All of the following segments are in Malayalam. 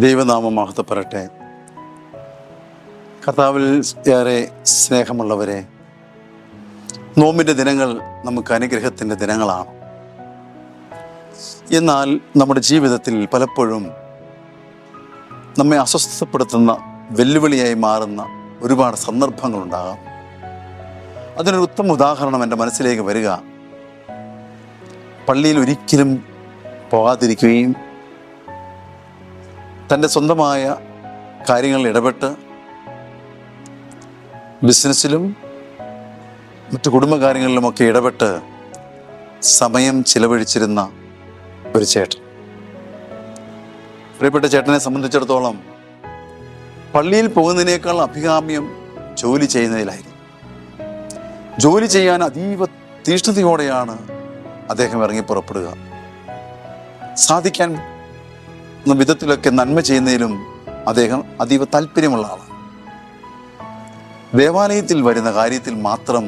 ദൈവനാമം മഹത്വപ്പെടട്ടെ. കർത്താവിൽ ഏറെ സ്നേഹമുള്ളവരെ, നോമ്പിൻ്റെ ദിനങ്ങൾ നമുക്ക് അനുഗ്രഹത്തിൻ്റെ ദിനങ്ങളാണ്. എന്നാൽ നമ്മുടെ ജീവിതത്തിൽ പലപ്പോഴും നമ്മെ അസ്വസ്ഥപ്പെടുത്തുന്ന വെല്ലുവിളിയായി മാറുന്ന ഒരുപാട് സന്ദർഭങ്ങളുണ്ടാകാം. അതിനൊരു ഉത്തമ ഉദാഹരണം എൻ്റെ മനസ്സിലേക്ക് വരിക, പള്ളിയിൽ ഒരിക്കലും പോകാതിരിക്കുകയും തൻ്റെ സ്വന്തമായ കാര്യങ്ങളിൽ ഇടപെട്ട് ബിസിനസ്സിലും മറ്റു കുടുംബകാര്യങ്ങളിലുമൊക്കെ ഇടപെട്ട് സമയം ചിലവഴിച്ചിരുന്ന ഒരു ചേട്ടൻ. പ്രിയപ്പെട്ട ചേട്ടനെ സംബന്ധിച്ചിടത്തോളം പള്ളിയിൽ പോകുന്നതിനേക്കാൾ അഭികാമ്യം ജോലി ചെയ്യുന്നതിലായിരുന്നു. ജോലി ചെയ്യാൻ അതീവ തീഷ്ണതയോടെയാണ് അദ്ദേഹം ഇറങ്ങി പുറപ്പെടുക. സാധിക്കാൻ വിധത്തിലൊക്കെ നന്മ ചെയ്യുന്നതിലും അദ്ദേഹം അതീവ താല്പര്യമുള്ള ആളാണ്. ദേവാലയത്തിൽ വരുന്ന കാര്യത്തിൽ മാത്രം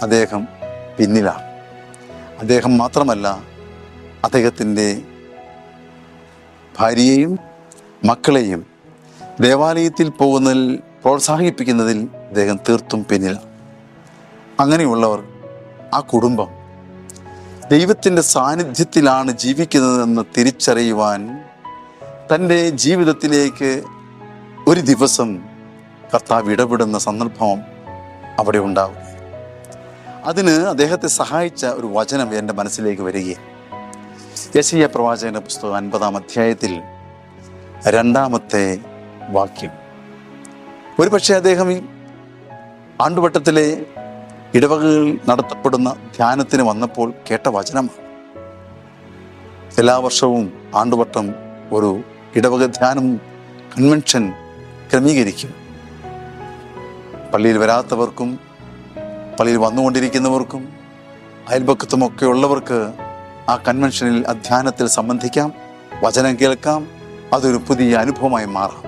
അദ്ദേഹം പിന്നിലാണ്. അദ്ദേഹം മാത്രമല്ല, അദ്ദേഹത്തിൻ്റെ ഭാര്യയെയും മക്കളെയും ദേവാലയത്തിൽ പോകുന്നതിൽ പ്രോത്സാഹിപ്പിക്കുന്നതിൽ അദ്ദേഹം തീർത്തും പിന്നിലാണ്. അങ്ങനെയുള്ളവർ, ആ കുടുംബം ദൈവത്തിൻ്റെ സാന്നിധ്യത്തിലാണ് ജീവിക്കുന്നതെന്ന് തിരിച്ചറിയുവാൻ തൻ്റെ ജീവിതത്തിലേക്ക് ഒരു ദിവസം കർത്താവ് ഇടപെടുന്ന സന്ദർഭം അവിടെ ഉണ്ടാവും. അതിന് അദ്ദേഹത്തെ സഹായിച്ച ഒരു വചനം എൻ്റെ മനസ്സിലേക്ക് വരികയാണ്. യെശയ്യാ പ്രവാചകന്റെ പുസ്തകം 50-ാം അധ്യായത്തിൽ 2-ാമത്തെ വാക്യം. ഒരു പക്ഷേ അദ്ദേഹം ഈ ആണ്ടുവട്ടത്തിലെ ഇടവകകളിൽ നടത്തപ്പെടുന്ന ധ്യാനത്തിന് വന്നപ്പോൾ കേട്ട വചനമാണ്. എല്ലാ വർഷവും ആണ്ടുവട്ടം ഒരു ഇടവക ധ്യാനം കൺവെൻഷൻ ക്രമീകരിക്കും. പള്ളിയിൽ വരാത്തവർക്കും പള്ളിയിൽ വന്നുകൊണ്ടിരിക്കുന്നവർക്കും അയൽപക്കത്തുമൊക്കെ ഉള്ളവർക്ക് ആ കൺവെൻഷനിൽ അധ്യാനത്തിൽ സംബന്ധിക്കാം, വചനം കേൾക്കാം. അതൊരു പുതിയ അനുഭവമായി മാറാം.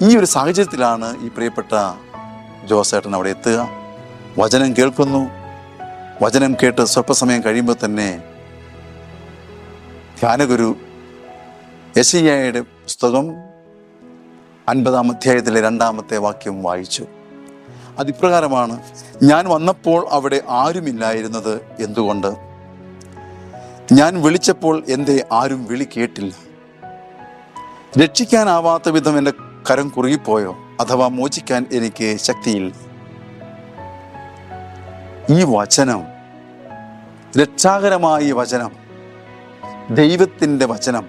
ഈ ഒരു സാഹചര്യത്തിലാണ് ഈ പ്രിയപ്പെട്ട ജോസേട്ടൻ അവിടെ എത്തുക. വചനം കേൾക്കുന്നു. വചനം കേട്ട് സ്വല്പസമയം കഴിയുമ്പോൾ തന്നെ ധ്യാനഗുരു യെശയ്യായുടെ പുസ്തകം 50-ാം അധ്യായത്തിലെ 2-ാമത്തെ വാക്യം വായിച്ചു. അതിപ്രകാരമാണ്: ഞാൻ വന്നപ്പോൾ അവിടെ ആരുമില്ലായിരുന്നത് എന്തുകൊണ്ട്? ഞാൻ വിളിച്ചപ്പോൾ എന്തേ ആരും വിളി കേട്ടില്ല? രക്ഷിക്കാനാവാത്ത വിധം എൻ്റെ കരം കുറുകിപ്പോയോ? അഥവാ മോചിക്കാൻ എനിക്ക് ശക്തിയില്ല? ഈ വചനം, രക്ഷാകരമായ വചനം, ദൈവത്തിൻ്റെ വചനം,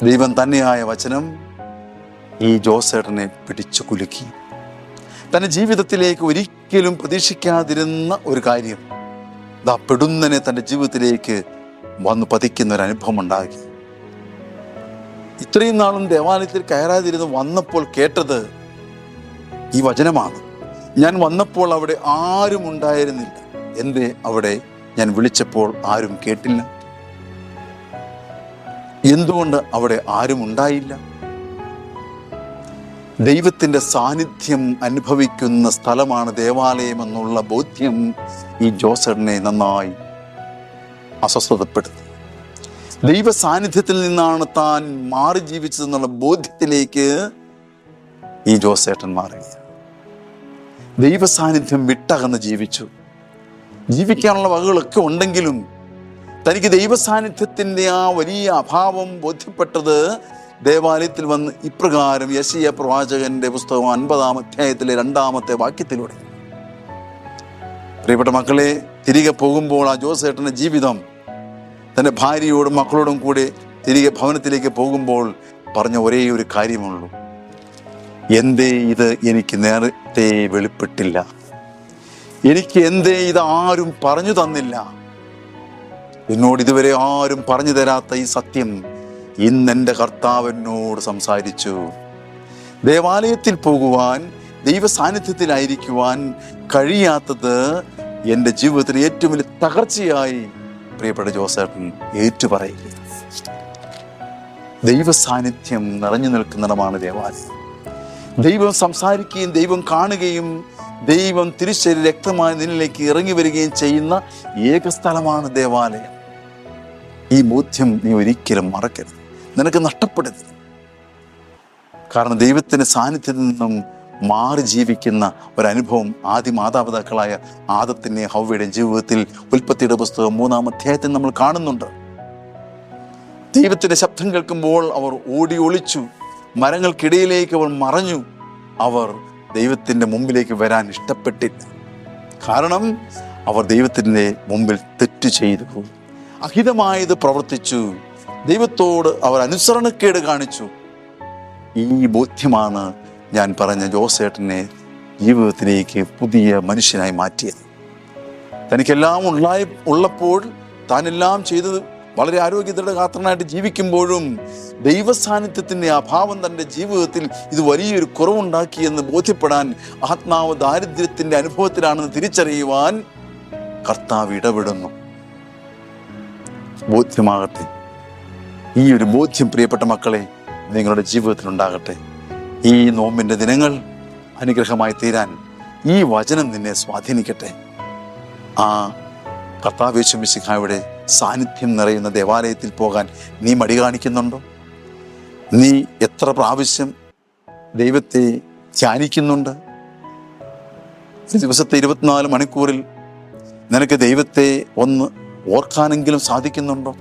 ദൈവം തന്നെയായ വചനം ഈ ജോസേട്ടനെ പിടിച്ചു കുലുക്കി. തൻ്റെ ജീവിതത്തിലേക്ക് ഒരിക്കലും പ്രതീക്ഷിക്കാതിരുന്ന ഒരു കാര്യം പെടുന്നനെ തൻ്റെ ജീവിതത്തിലേക്ക് വന്ന് പതിക്കുന്ന ഒരു അനുഭവം ഉണ്ടാക്കി. ഇത്രയും നാളും ദേവാലയത്തിൽ കയറാതിരുന്ന് വന്നപ്പോൾ കേട്ടത് ഈ വചനമാണ്. ഞാൻ വന്നപ്പോൾ അവിടെ ആരും ഉണ്ടായിരുന്നില്ല. എന്തേ അവിടെ ഞാൻ വിളിച്ചപ്പോൾ ആരും കേട്ടില്ല? എന്തുകൊണ്ട് അവിടെ ആരും ഉണ്ടായില്ല? ദൈവത്തിൻ്റെ സാന്നിധ്യം അനുഭവിക്കുന്ന സ്ഥലമാണ് ദേവാലയം എന്നുള്ള ബോധ്യം ഈ ജോസേട്ടനെ നന്നായി അസ്വസ്ഥതപ്പെടുത്തി. ദൈവ സാന്നിധ്യത്തിൽ നിന്നാണ് താൻ മാറി ജീവിച്ചതെന്നുള്ള ബോധ്യത്തിലേക്ക് ഈ ജോസേട്ടൻ മാറി. ദൈവ സാന്നിധ്യം വിട്ടകന്ന് ജീവിച്ചു. ജീവിക്കാനുള്ള വകകളൊക്കെ ഉണ്ടെങ്കിലും തനിക്ക് ദൈവ സാന്നിധ്യത്തിൻ്റെ ആ വലിയ അഭാവം ബോധ്യപ്പെട്ടത് ദേവാലയത്തിൽ വന്ന് ഇപ്രകാരം യെശയ്യാ പ്രവാചകന്റെ പുസ്തകം 50-ാം അധ്യായത്തിലെ 2-ാമത്തെ വാക്യത്തിലൂടെ. പ്രിയപ്പെട്ട മക്കളെ, തിരികെ പോകുമ്പോൾ ആ ജോസേട്ടൻ്റെ ജീവിതം തൻ്റെ ഭാര്യയോടും മക്കളോടും കൂടെ തിരികെ ഭവനത്തിലേക്ക് പോകുമ്പോൾ പറഞ്ഞ ഒരേ ഒരു കാര്യമുള്ളൂ: എന്തേ ഇത് എനിക്ക് നേരത്തെ വെളിപ്പെട്ടില്ല? എനിക്ക് എന്തേ ഇത് ആരും പറഞ്ഞു തന്നില്ല? എന്നോട് ഇതുവരെ ആരും പറഞ്ഞു തരാത്ത ഈ സത്യം ഇന്നെൻ്റെ കർത്താവ് എന്നോട് സംസാരിച്ചു. ദേവാലയത്തിൽ പോകുവാൻ, ദൈവ സാന്നിധ്യത്തിലായിരിക്കുവാൻ കഴിയാത്തത് എൻ്റെ ജീവിതത്തിൽ ഏറ്റവും വലിയ തകർച്ചയായി പ്രിയപ്പെട്ട ജോസേട്ടൻ ഏറ്റുപറയുക. ദൈവ സാന്നിധ്യം നിറഞ്ഞു നിൽക്കുന്നിടമാണ് ദേവാലയം. ദൈവം സംസാരിക്കുകയും ദൈവം കാണുകയും ദൈവം തിരുശരീര രക്തമായി നിന്നിലേക്ക് ഇറങ്ങി വരികയും ചെയ്യുന്ന ഏക സ്ഥലമാണ് ദേവാലയം. ഈ ബോധ്യം നീ ഒരിക്കലും മറക്കരുത്. നിനക്ക് നഷ്ടപ്പെടരുത്. കാരണം ദൈവത്തിൻ്റെ സാന്നിധ്യത്തിൽ നിന്നും മാറി ജീവിക്കുന്ന ഒരനുഭവം ആദ്യ മാതാപിതാക്കളായ ആദത്തിൻ്റെയും ഹവ്വയുടെയും ജീവിതത്തിൽ ഉൽപ്പത്തിയുടെ പുസ്തകം 3-ാം അധ്യായത്തിൽ നമ്മൾ കാണുന്നുണ്ട്. ദൈവത്തിൻ്റെ ശബ്ദം കേൾക്കുമ്പോൾ അവർ ഓടി ഒളിച്ചു, മരങ്ങൾക്കിടയിലേക്ക് അവർ മറഞ്ഞു. അവർ ദൈവത്തിൻ്റെ മുമ്പിലേക്ക് വരാൻ ഇഷ്ടപ്പെട്ടില്ല. കാരണം അവർ ദൈവത്തിൻ്റെ മുമ്പിൽ തെറ്റ് ചെയ്തു, അഹിതമായത് പ്രവർത്തിച്ചു, ദൈവത്തോട് അവർ അനുസരണക്കേട് കാണിച്ചു. ഈ ബോധ്യമാണ് ഞാൻ പറഞ്ഞ ജോസേട്ടനെ ജീവിതത്തിലേക്ക് പുതിയ മനുഷ്യനായി മാറ്റിയത്. തനിക്കെല്ലാം ഉള്ളപ്പോൾ താനെല്ലാം ചെയ്തത് വളരെ ആരോഗ്യദൃഢഗാത്രനായിട്ട് ജീവിക്കുമ്പോഴും ദൈവസാന്നിധ്യത്തിൻ്റെ അഭാവം തൻ്റെ ജീവിതത്തിൽ ഇത് വലിയൊരു കുറവുണ്ടാക്കിയെന്ന് ബോധ്യപ്പെടാൻ, ആത്മാവ് ദാരിദ്ര്യത്തിൻ്റെ അനുഭവത്തിലാണെന്ന് തിരിച്ചറിയുവാൻ കർത്താവ് ഇടപെടുന്നു. ബോധ്യമാകട്ടെ, ഈ ഒരു ബോധ്യം പ്രിയപ്പെട്ട മക്കളെ നിങ്ങളുടെ ജീവിതത്തിൽ ഉണ്ടാകട്ടെ. ഈ നോമ്പിൻ്റെ ദിനങ്ങൾ അനുഗ്രഹമായി തീരാൻ ഈ വചനം നിന്നെ സ്വാധീനിക്കട്ടെ. ആ കർത്താവ് യേശു മിശിഹായുടെ സാന്നിധ്യം നിറയുന്ന ദേവാലയത്തിൽ പോകാൻ നീ മടി കാണിക്കുന്നുണ്ടോ? നീ എത്ര പ്രാവശ്യം ദൈവത്തെ ധ്യാനിക്കുന്നുണ്ട്? ഒരു ദിവസത്തെ 24 മണിക്കൂറിൽ നിനക്ക് ദൈവത്തെ ഒന്ന് ഓർക്കാനെങ്കിലും സാധിക്കുന്നുണ്ടോ?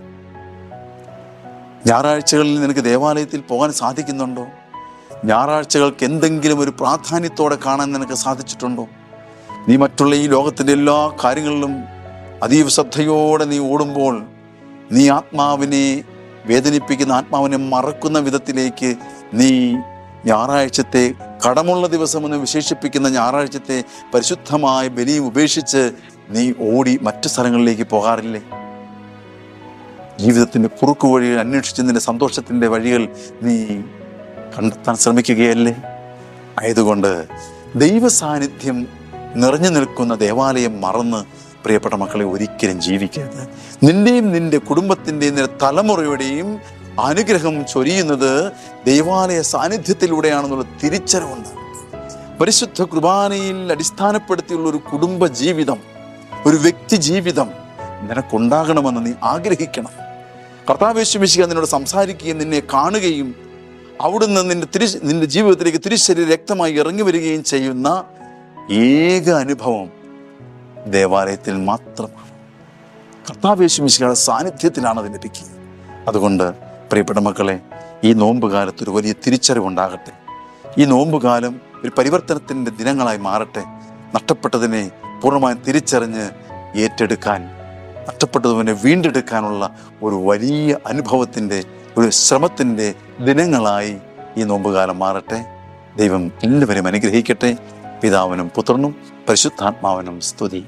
ഞായറാഴ്ചകളിൽ നിനക്ക് ദേവാലയത്തിൽ പോകാൻ സാധിക്കുന്നുണ്ടോ? ഞായറാഴ്ചകൾക്ക് എന്തെങ്കിലും ഒരു പ്രാധാന്യത്തോടെ കാണാൻ നിനക്ക് സാധിച്ചിട്ടുണ്ടോ? നീ മറ്റുള്ള ഈ ലോകത്തിൻ്റെ എല്ലാ കാര്യങ്ങളിലും അതീവ ശ്രദ്ധയോടെ നീ ഓടുമ്പോൾ നീ ആത്മാവിനെ വേദനിപ്പിക്കുന്ന, ആത്മാവിനെ മറക്കുന്ന വിധത്തിലേക്ക് നീ ഞായറാഴ്ചത്തെ കടമുള്ള ദിവസമെന്ന് വിശേഷിപ്പിക്കുന്ന ഞായറാഴ്ചത്തെ പരിശുദ്ധമായ ബലിയും ഉപേക്ഷിച്ച് നീ ഓടി മറ്റു സ്ഥലങ്ങളിലേക്ക് പോകാറില്ലേ? ജീവിതത്തിൻ്റെ കുറുക്കു വഴികൾ അന്വേഷിച്ച് നിന്റെ സന്തോഷത്തിൻ്റെ വഴികൾ നീ കണ്ടെത്താൻ ശ്രമിക്കുകയല്ലേ? ആയതുകൊണ്ട് ദൈവ സാന്നിധ്യം നിറഞ്ഞു നിൽക്കുന്ന ദേവാലയം മറന്ന് പ്രിയപ്പെട്ട മക്കളെ ഒരിക്കലും ജീവിക്കരുത്. നിന്റെയും നിന്റെ കുടുംബത്തിൻ്റെയും നിന്റെ തലമുറയുടെയും അനുഗ്രഹം ചൊരിയുന്നത് ദൈവാലയ സാന്നിധ്യത്തിലൂടെയാണെന്നുള്ള തിരിച്ചറിവുണ്ട്. പരിശുദ്ധ കുർബാനയിൽ അടിസ്ഥാനപ്പെടുത്തിയുള്ള ഒരു കുടുംബ ജീവിതം, ഒരു വ്യക്തി ജീവിതം നിനക്കുണ്ടാകണമെന്ന് നീ ആഗ്രഹിക്കണം. കർത്താവ് യേശു മിശിഹ നിന്നോട് സംസാരിക്കുകയും നിന്നെ കാണുകയും അവിടുന്ന് നിന്റെ ജീവിതത്തിലേക്ക് തിരുശരീരം രക്തമായി ഇറങ്ങി വരികയും ചെയ്യുന്ന ഏക അനുഭവം ദേവാലയത്തിൽ മാത്രമാണ്. കർത്താവ് യേശു മിശിഹായുടെ സാന്നിധ്യത്തിലാണ് അത് ലഭിക്കുക. അതുകൊണ്ട് പ്രിയപ്പെട്ട മക്കളെ, ഈ നോമ്പുകാലത്ത് ഒരു വലിയ തിരിച്ചറിവുണ്ടാകട്ടെ. ഈ നോമ്പുകാലം ഒരു പരിവർത്തനത്തിൻ്റെ ദിനങ്ങളായി മാറട്ടെ. നഷ്ടപ്പെട്ടതിനെ പൂർണ്ണമായും തിരിച്ചറിഞ്ഞ് ഏറ്റെടുക്കാൻ, നഷ്ടപ്പെട്ടതിനെ വീണ്ടെടുക്കാനുള്ള ഒരു വലിയ അനുഭവത്തിൻ്റെ, ഒരു ശ്രമത്തിൻ്റെ ദിനങ്ങളായി ഈ നോമ്പുകാലം മാറട്ടെ. ദൈവം എല്ലാവരും അനുഗ്രഹിക്കട്ടെ. പിതാവിനും പുത്രനും പരിശുദ്ധാത്മാവിനും സ്തുതി.